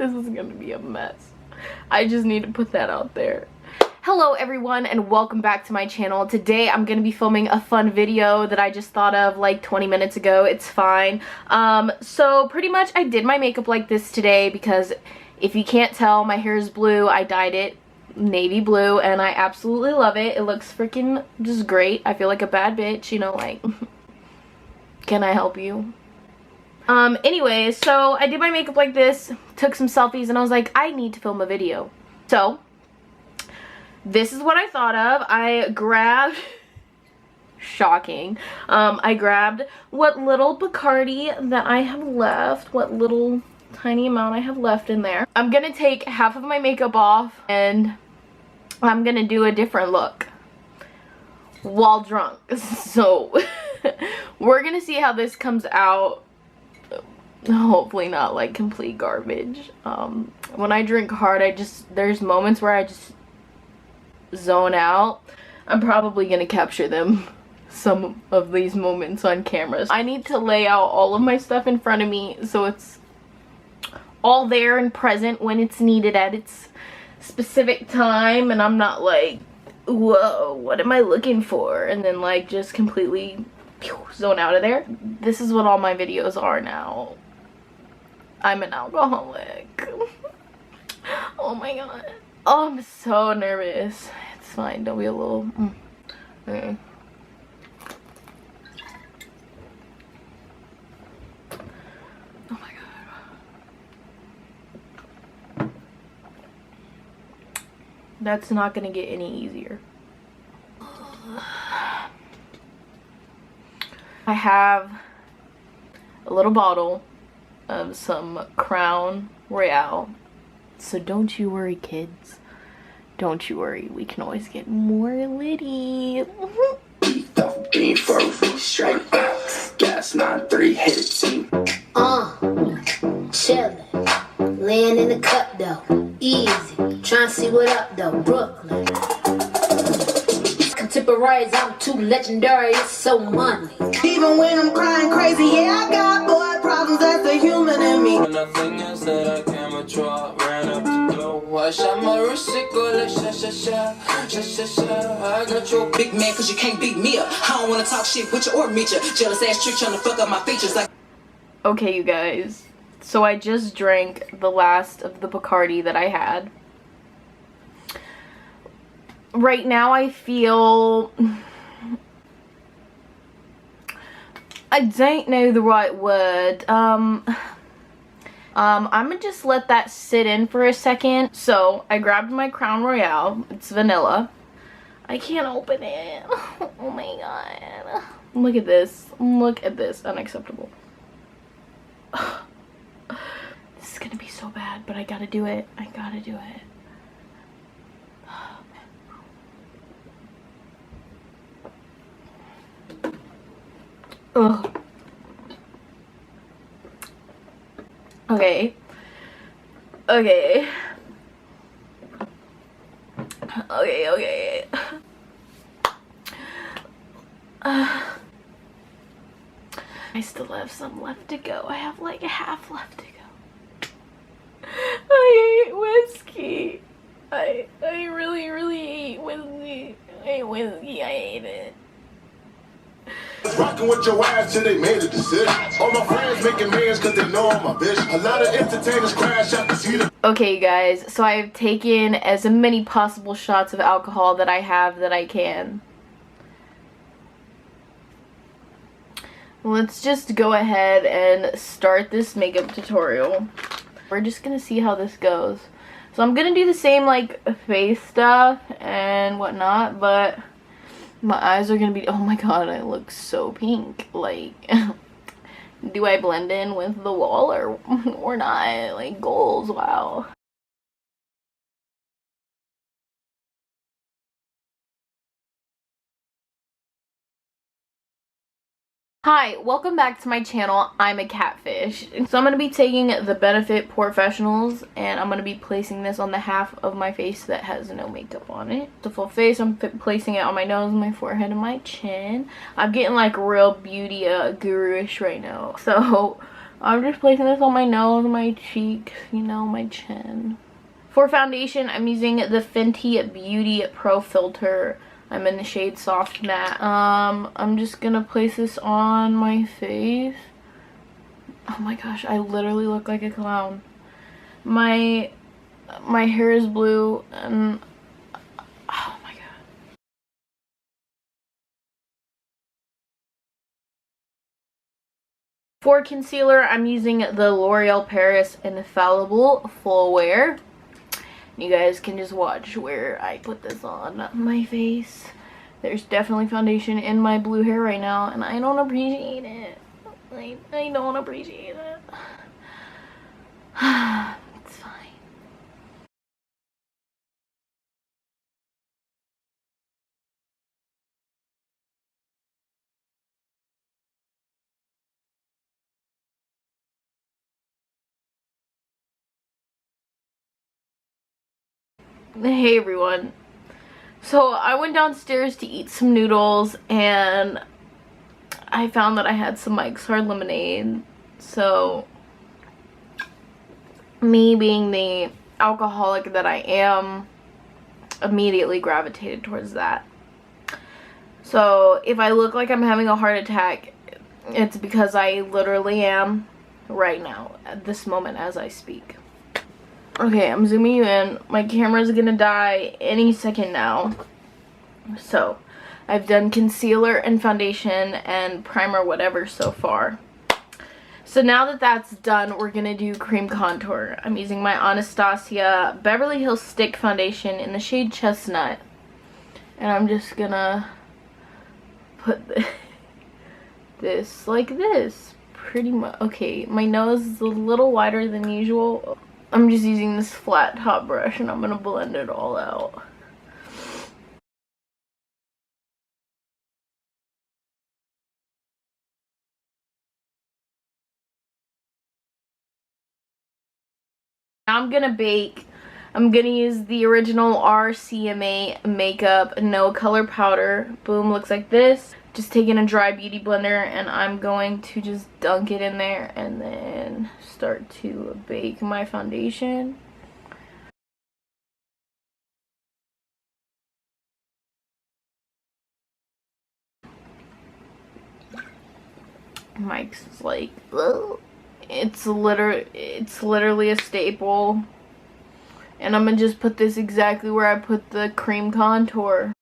This is gonna be a mess. I just need to put that out there. Hello everyone and welcome back to my channel. Today I'm gonna be filming a fun video that I just thought of like 20 minutes ago. It's fine. So pretty much I did my makeup like this today because if you can't tell, my hair is blue. I dyed it navy blue and I absolutely love it. It looks freaking just great. I feel like a bad bitch, you know, like can I help you? Anyway, so I did my makeup like this, took some selfies, and I was like, I need to film a video. So this is what I thought of. I grabbed shocking. I grabbed what little Bacardi that I have left, what little tiny amount I have left in there. I'm gonna take half of my makeup off and I'm gonna do a different look while drunk. So we're gonna see how this comes out. Hopefully not like complete garbage. When I drink hard, there's moments where I just zone out. I'm probably gonna capture some of these moments on cameras. I need to lay out all of my stuff in front of me so it's all there and present when it's needed at its specific time, and I'm not like, whoa, what am I looking for? And then like just completely zone out of there. This is what all my videos are now. I'm an alcoholic. Oh my god. Oh, I'm so nervous. It's fine. Don't be a little... Okay. Oh my god. That's not gonna get any easier. I have a little bottle of some Crown Royale. So don't you worry, kids. Don't you worry. We can always get more litty. Straight gas 9-3 hit it team. Chillin', laying in the cup though, easy. Trying to see what up though, Brooklyn. Contemporaries, I'm too legendary. It's so money. Even when I'm crying crazy, yeah, I got boy problems. That's the human in me. Nothing else that I can withdraw. Ran up the door. I shot my wrist, go like I got your big man, cause you can't beat me up. I don't wanna talk shit with you or meet you. Jealous ass trick trying to fuck up my features like. Okay, you guys. So I just drank the last of the Bacardi that I had. Right now I feel, I don't know the right word. I'm gonna just let that sit in for a second. So I grabbed my Crown Royale. It's vanilla. I can't open it. Oh my god. Look at this. Look at this. Unacceptable. This is gonna be so bad, but I gotta do it. I gotta do it. Ugh. Okay. Okay. Okay, okay. I still have some left to go. I have like half left to go. I hate whiskey. I really, really hate whiskey. I hate whiskey. I hate it. Rockin' with your ass till they made a decision. All my friends making millions cause they know I'm a bitch. A lot of entertainers crash out to see the. Okay, guys, so I've taken as many possible shots of alcohol that I have that I can. Let's just go ahead and start this makeup tutorial. We're just gonna see how this goes. So I'm gonna do the same like face stuff and whatnot, but my eyes are gonna be, oh my god, I look so pink. Like, do I blend in with the wall or not? Like, goals, wow. Hi, welcome back to my channel. I'm a catfish. So I'm going to be taking the Benefit Professionals and I'm going to be placing this on the half of my face that has no makeup on it. The full face, I'm placing it on my nose, my forehead, and my chin. I'm getting like real beauty guru-ish right now. So I'm just placing this on my nose, my cheeks, you know, my chin. For foundation, I'm using the Fenty Beauty Pro Filter. I'm in the shade Soft Matte. I'm just gonna place this on my face. Oh my gosh, I literally look like a clown. My hair is blue and oh my god. For concealer, I'm using the L'Oreal Paris Infallible Full Wear. You guys can just watch where I put this on my face. There's definitely foundation in my blue hair right now, and I don't appreciate it. I don't appreciate it. It's fine. Hey everyone. So I went downstairs to eat some noodles and I found that I had some Mike's Hard Lemonade. So me being the alcoholic that I am, immediately gravitated towards that. So if I look like I'm having a heart attack, it's because I literally am right now at this moment as I speak. Okay, I'm zooming you in. My camera's gonna die any second now. So, I've done concealer and foundation and primer, whatever, so far. So now that that's done, we're gonna do cream contour. I'm using my Anastasia Beverly Hills Stick Foundation in the shade Chestnut. And I'm just gonna put this like this. Pretty much. Okay, my nose is a little wider than usual. I'm just using this flat top brush and I'm gonna blend it all out. Now I'm gonna bake. I'm gonna use the original RCMA makeup no color powder. Boom, looks like this. Just taking a dry beauty blender and I'm going to just dunk it in there and then start to bake my foundation. Mike's like, ugh. It's literally a staple. And I'm gonna just put this exactly where I put the cream contour.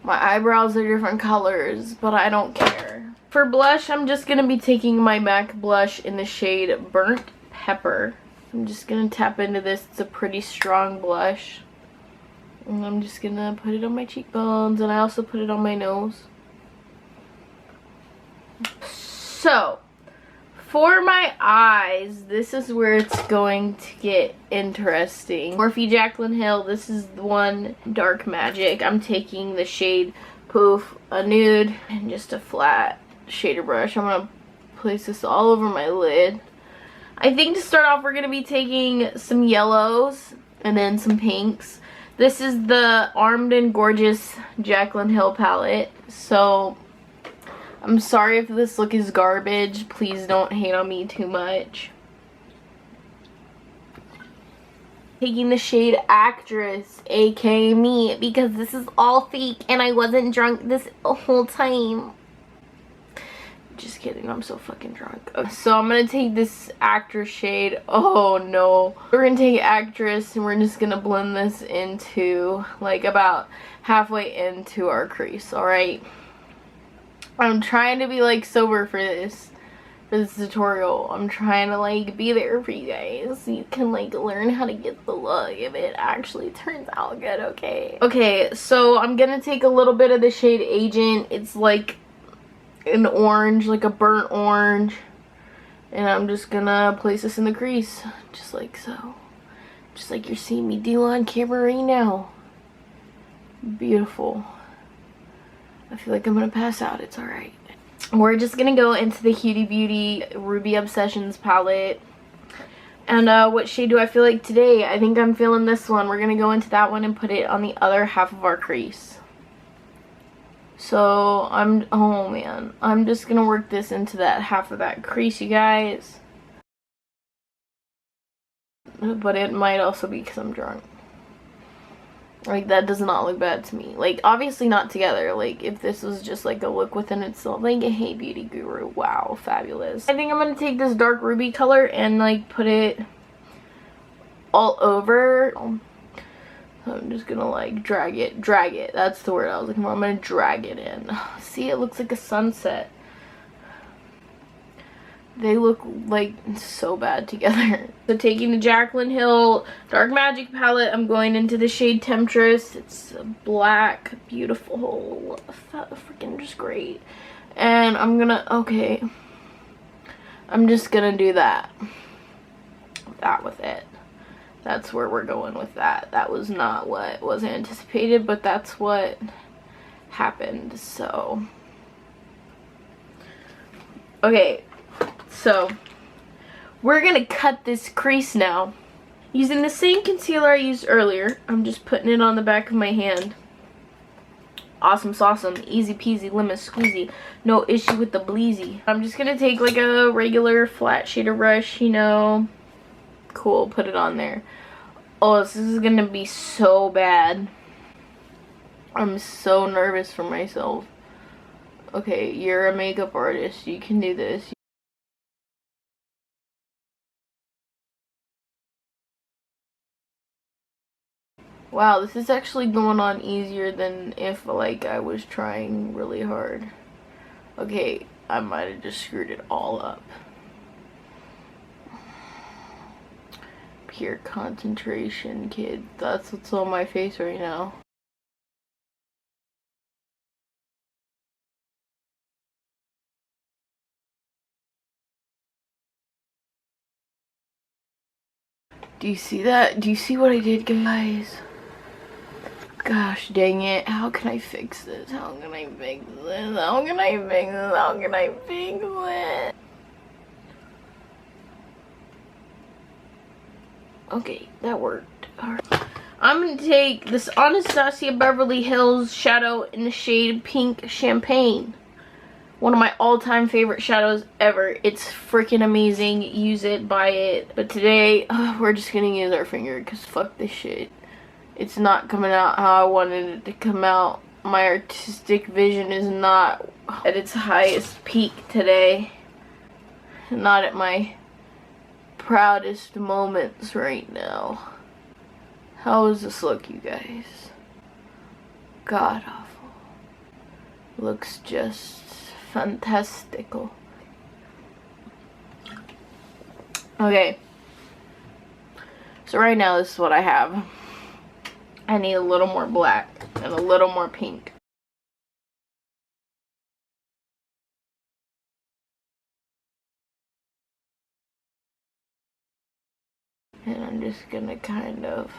My eyebrows are different colors, but I don't care. For blush, I'm just gonna be taking my MAC blush in the shade Burnt Pepper. I'm just gonna tap into this. It's a pretty strong blush. And I'm just gonna put it on my cheekbones, and I also put it on my nose. So, for my eyes, this is where it's going to get interesting. Morphe Jaclyn Hill, this is the one, Dark Magic. I'm taking the shade Poof, a nude, and just a flat shader brush. I'm gonna place this all over my lid. I think to start off, we're gonna be taking some yellows and then some pinks. This is the Armed and Gorgeous Jaclyn Hill palette. So, I'm sorry if this look is garbage. Please don't hate on me too much. Taking the shade Actress, aka me, because this is all fake and I wasn't drunk this whole time. Just kidding, I'm so fucking drunk. So I'm gonna take this Actress shade. Oh no. We're gonna take Actress and we're just gonna blend this into, like, about halfway into our crease, alright? I'm trying to be, like, sober for this tutorial. I'm trying to, like, be there for you guys so you can, like, learn how to get the look if it actually turns out good, okay? Okay, so I'm gonna take a little bit of the shade Agent. It's like an orange, like a burnt orange. And I'm just gonna place this in the crease, just like so. Just like you're seeing me do on camera right now. Beautiful. I feel like I'm gonna pass out. It's alright. We're just gonna go into the Huda Beauty Ruby Obsessions palette. And what shade do I feel like today? I think I'm feeling this one. We're going to go into that one and put it on the other half of our crease. So oh man, I'm just going to work this into that half of that crease, you guys. But it might also be because I'm drunk. Like, that does not look bad to me. Like, obviously not together. Like, if this was just like a look within itself, like, hey beauty guru, wow, fabulous. I think I'm gonna take this dark ruby color and like put it all over. So I'm just gonna like drag it, that's the word I was looking for. I'm gonna drag it in. See, it looks like a sunset. They look like so bad together. So taking the Jaclyn Hill Dark Magic palette, I'm going into the shade Temptress. It's black, beautiful, freaking just great. And I'm gonna, okay, I'm just gonna do that with it. That's where we're going with that. That was not what was anticipated, but that's what happened, so. Okay. So, we're gonna cut this crease now. Using the same concealer I used earlier, I'm just putting it on the back of my hand. Awesome sauceum, easy peasy, lemon squeezy, no issue with the bleezy. I'm just gonna take like a regular flat shader brush, you know. Cool, put it on there. Oh, this is gonna be so bad. I'm so nervous for myself. Okay, you're a makeup artist, you can do this. Wow, this is actually going on easier than if like I was trying really hard. Okay, I might have just screwed it all up. Pure concentration, kid. That's what's on my face right now. Do you see that? Do you see what I did, guys? Gosh dang it. How can I fix this? How can I fix this? How can I fix this? How can I fix it? Okay, that worked. Alright. I'm gonna take this Anastasia Beverly Hills shadow in the shade Pink Champagne. One of my all-time favorite shadows ever. It's freaking amazing. Use it, buy it. But today, we're just gonna use our finger because fuck this shit. It's not coming out how I wanted it to come out. My artistic vision is not at its highest peak today. Not at my proudest moments right now. How does this look, you guys? God awful. Looks just fantastical. Okay. So right now this is what I have. I need a little more black and a little more pink. And I'm just gonna kind of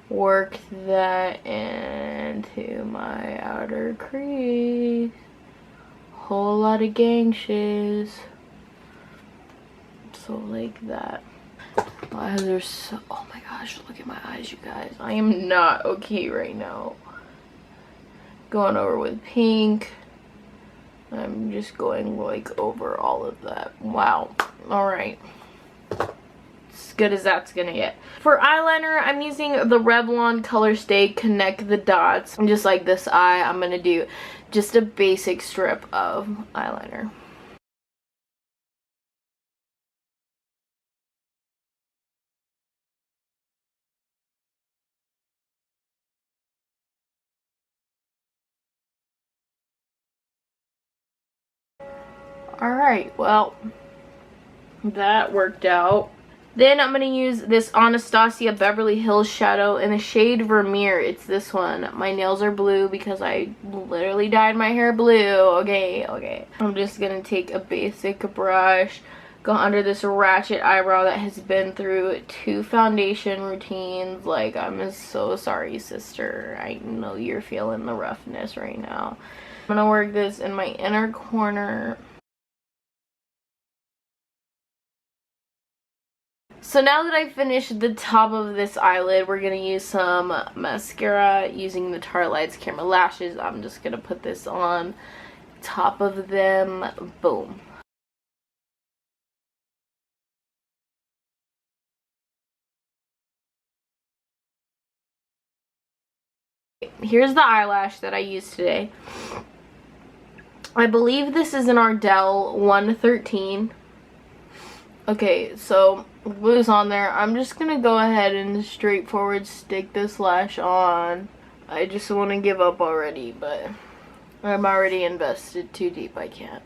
work that into my outer crease. Whole lot of gang shiz. So like that. My eyes are so, oh my gosh, look at my eyes, you guys. I am not okay right now. Going over with pink. I'm just going like over all of that. Wow. Alright. As good as that's gonna get. For eyeliner, I'm using the Revlon Color Stay Connect the Dots. And just like this eye, I'm gonna do just a basic strip of eyeliner. Alright, well, that worked out. Then I'm going to use this Anastasia Beverly Hills shadow in the shade Vermeer. It's this one. My nails are blue because I literally dyed my hair blue. Okay. I'm just going to take a basic brush, go under this ratchet eyebrow that has been through 2 foundation routines. Like, I'm so sorry, sister. I know you're feeling the roughness right now. I'm going to work this in my inner corner. So now that I finished the top of this eyelid, we're going to use some mascara using the Tarte Lights Camera Lashes. I'm just going to put this on top of them. Boom. Here's the eyelash that I used today. I believe this is an Ardell 113. Okay, so glue is on there. I'm just gonna go ahead and straightforward stick this lash on. I just want to give up already, but I'm already invested too deep. I can't.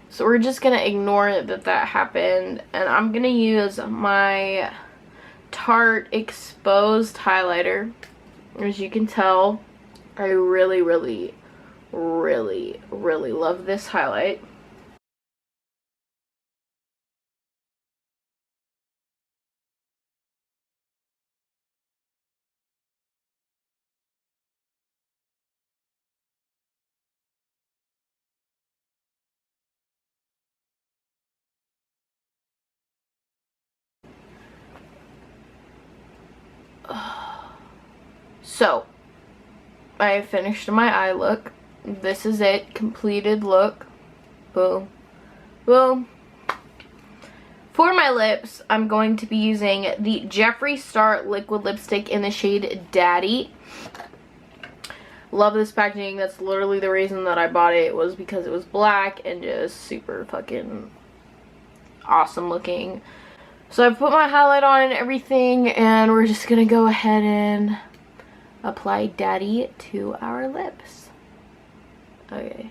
So we're just gonna ignore that happened, and I'm gonna use my Tarte Exposed highlighter. As you can tell, I really love this highlight. So I finished my eye look. This is it, completed look. Boom. Boom. For my lips, I'm going to be using the Jeffree Star liquid lipstick in the shade Daddy. Love this packaging. That's literally the reason that I bought it, was because it was black and just super fucking awesome looking. So I put my highlight on and everything, and we're just gonna go ahead and apply Daddy to our lips. Okay.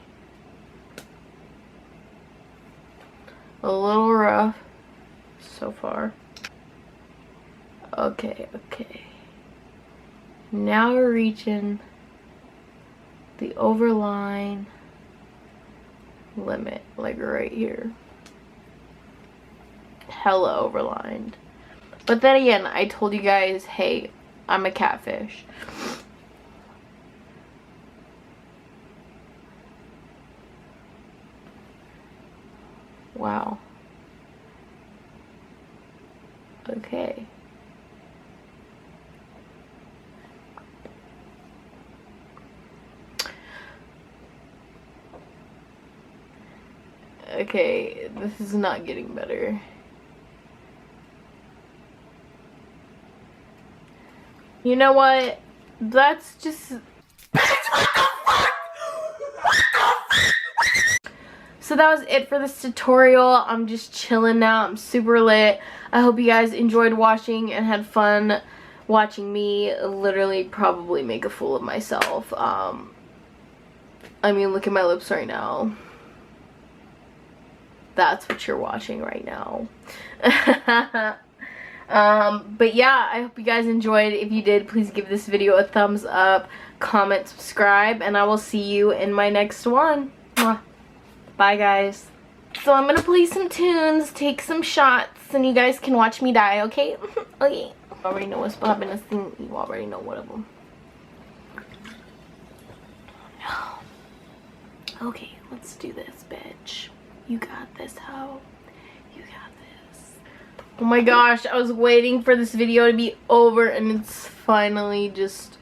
A little rough so far. Okay. Now we're reaching the overline limit, like right here. Hella overlined. But then again, I told you guys, hey, I'm a catfish. Wow. Okay. Okay, this is not getting better. You know what? That's just... So that was it for this tutorial. I'm just chilling now. I'm super lit. I hope you guys enjoyed watching and had fun watching me literally probably make a fool of myself. I mean, look at my lips right now. That's what you're watching right now. But yeah, I hope you guys enjoyed. If you did, please give this video a thumbs up, comment, subscribe, and I will see you in my next one. Mwah. Bye, guys. So I'm gonna play some tunes, take some shots, and you guys can watch me die, okay? Okay. You already know what's poppin'. You already know what of them. Okay, let's do this, bitch. You got this, hoe. You got this. Oh my gosh, I was waiting for this video to be over, and it's finally just